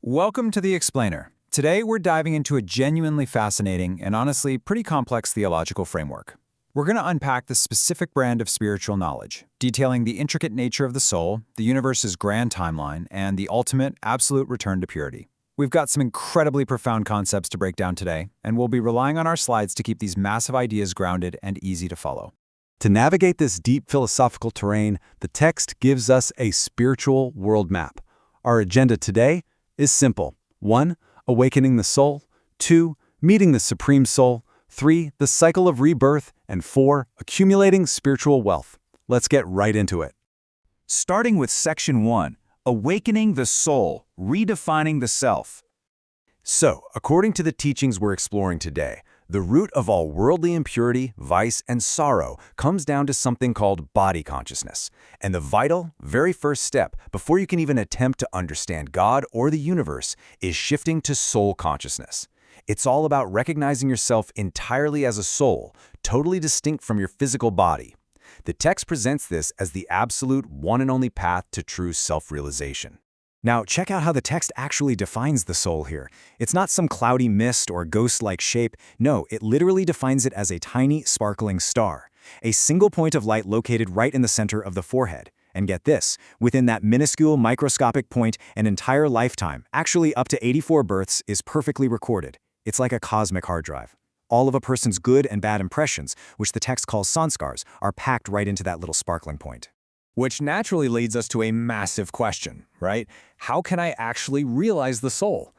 Welcome to The Explainer. Today we're diving into a genuinely fascinating and honestly pretty complex theological framework. We're going to unpack the specific brand of spiritual knowledge, detailing the intricate nature of the soul, the universe's grand timeline, and the ultimate, absolute return to purity. We've got some incredibly profound concepts to break down today, and we'll be relying on our slides to keep these massive ideas grounded and easy to follow. To navigate this deep philosophical terrain, the text gives us a spiritual world map. Our agenda today is simple. 1. Awakening the soul. 2. Meeting the Supreme Soul. 3. The cycle of rebirth. And 4. Accumulating spiritual wealth. Let's get right into it. Starting with Section 1, Awakening the Soul, Redefining the Self. So, according to the teachings we're exploring today, the root of all worldly impurity, vice, and sorrow comes down to something called body consciousness. And the vital, very first step, before you can even attempt to understand God or the universe, is shifting to soul consciousness. It's all about recognizing yourself entirely as a soul, totally distinct from your physical body. The text presents this as the absolute one and only path to true self-realization. Now, check out how the text actually defines the soul here. It's not some cloudy mist or ghost-like shape. No, it literally defines it as a tiny, sparkling star, a single point of light located right in the center of the forehead. And get this, within that minuscule, microscopic point, an entire lifetime, actually up to 84 births, is perfectly recorded. It's like a cosmic hard drive. All of a person's good and bad impressions, which the text calls sanskars, are packed right into that little sparkling point. Which naturally leads us to a massive question, right? How can I actually realize the soul?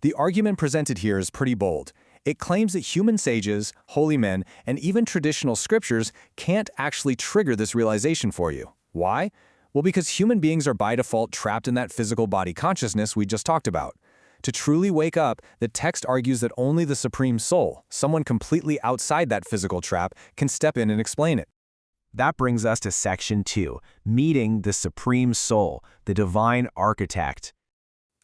The argument presented here is pretty bold. It claims that human sages, holy men, and even traditional scriptures can't actually trigger this realization for you. Why? Well, because human beings are by default trapped in that physical body consciousness we just talked about. To truly wake up, the text argues that only the Supreme Soul, someone completely outside that physical trap, can step in and explain it. That brings us to Section 2, Meeting the Supreme Soul, the Divine Architect.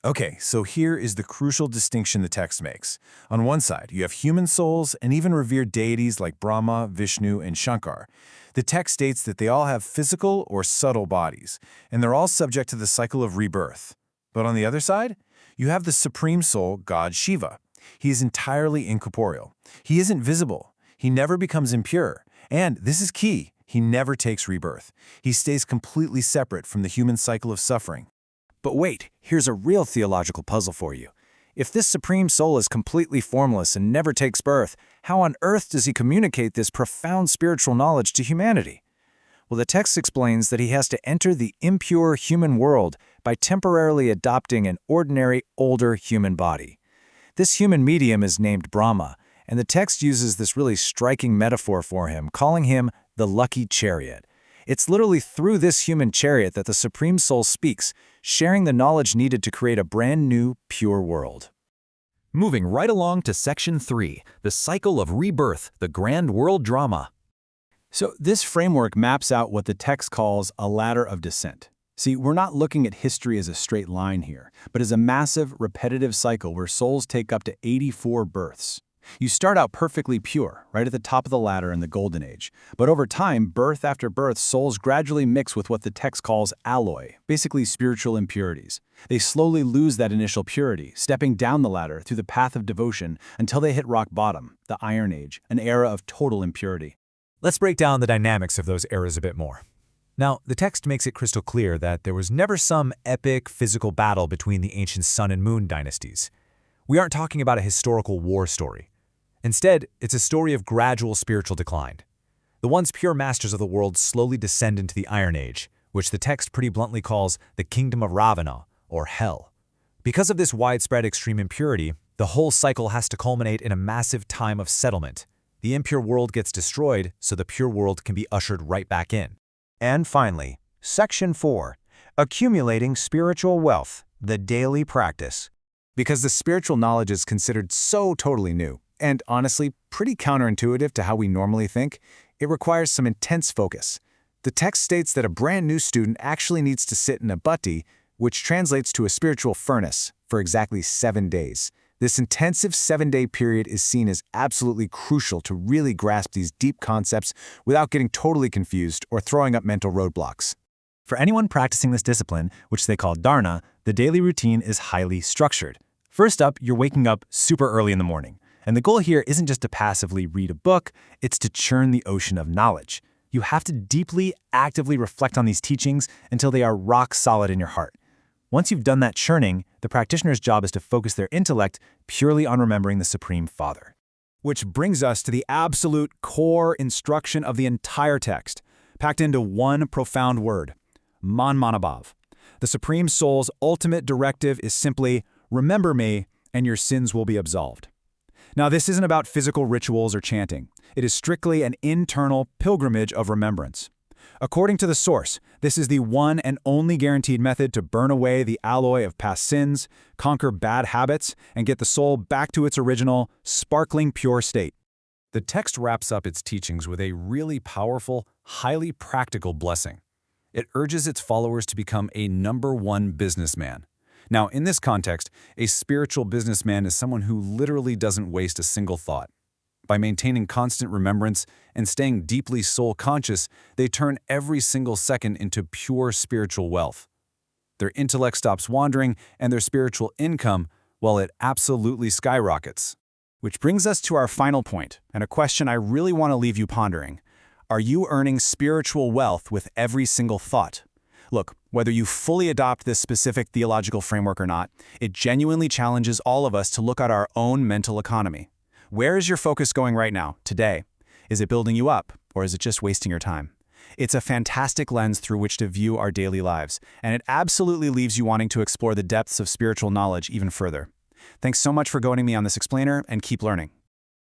Okay, so here is the crucial distinction the text makes. On one side, you have human souls and even revered deities like Brahma, Vishnu, and Shankar. The text states that they all have physical or subtle bodies, and they're all subject to the cycle of rebirth. But on the other side, you have the Supreme Soul, God Shiva. He is entirely incorporeal. He isn't visible. He never becomes impure. And this is key. He never takes rebirth. He stays completely separate from the human cycle of suffering. But wait, here's a real theological puzzle for you. If this Supreme Soul is completely formless and never takes birth, how on earth does he communicate this profound spiritual knowledge to humanity? Well, the text explains that he has to enter the impure human world by temporarily adopting an ordinary, older human body. This human medium is named Brahma, and the text uses this really striking metaphor for him, calling him the lucky chariot. It's literally through this human chariot that the Supreme Soul speaks, sharing the knowledge needed to create a brand new, pure world. Moving right along to Section 3, The Cycle of Rebirth, the Grand World Drama. So this framework maps out what the text calls a ladder of descent. See, we're not looking at history as a straight line here, but as a massive, repetitive cycle where souls take up to 84 births. You start out perfectly pure, right at the top of the ladder in the Golden Age. But over time, birth after birth, souls gradually mix with what the text calls alloy, basically spiritual impurities. They slowly lose that initial purity, stepping down the ladder through the path of devotion until they hit rock bottom, the Iron Age, an era of total impurity. Let's break down the dynamics of those eras a bit more. Now, the text makes it crystal clear that there was never some epic physical battle between the ancient Sun and Moon dynasties. We aren't talking about a historical war story. Instead, it's a story of gradual spiritual decline. The once pure masters of the world slowly descend into the Iron Age, which the text pretty bluntly calls the Kingdom of Ravana, or Hell. Because of this widespread extreme impurity, the whole cycle has to culminate in a massive time of settlement. The impure world gets destroyed, so the pure world can be ushered right back in. And finally, Section 4, Accumulating Spiritual Wealth, the Daily Practice. Because the spiritual knowledge is considered so totally new, and honestly, pretty counterintuitive to how we normally think, it requires some intense focus. The text states that a brand new student actually needs to sit in a bhatti, which translates to a spiritual furnace, for exactly 7 days. This intensive 7-day period is seen as absolutely crucial to really grasp these deep concepts without getting totally confused or throwing up mental roadblocks. For anyone practicing this discipline, which they call dharana, the daily routine is highly structured. First up, you're waking up super early in the morning. And the goal here isn't just to passively read a book, it's to churn the ocean of knowledge. You have to deeply, actively reflect on these teachings until they are rock solid in your heart. Once you've done that churning, the practitioner's job is to focus their intellect purely on remembering the Supreme Father. Which brings us to the absolute core instruction of the entire text, packed into one profound word: Manmanabhav. The Supreme Soul's ultimate directive is simply, remember me, and your sins will be absolved. Now, this isn't about physical rituals or chanting. It is strictly an internal pilgrimage of remembrance. According to the source, this is the one and only guaranteed method to burn away the alloy of past sins, conquer bad habits, and get the soul back to its original, sparkling pure state. The text wraps up its teachings with a really powerful, highly practical blessing. It urges its followers to become a #1 businessman. Now, in this context, a spiritual businessman is someone who literally doesn't waste a single thought. By maintaining constant remembrance and staying deeply soul-conscious, they turn every single second into pure spiritual wealth. Their intellect stops wandering, and their spiritual income, well, it absolutely skyrockets. Which brings us to our final point, and a question I really want to leave you pondering. Are you earning spiritual wealth with every single thought? Look, whether you fully adopt this specific theological framework or not, it genuinely challenges all of us to look at our own mental economy. Where is your focus going right now, today? Is it building you up, or is it just wasting your time? It's a fantastic lens through which to view our daily lives, and it absolutely leaves you wanting to explore the depths of spiritual knowledge even further. Thanks so much for joining me on this explainer, and keep learning.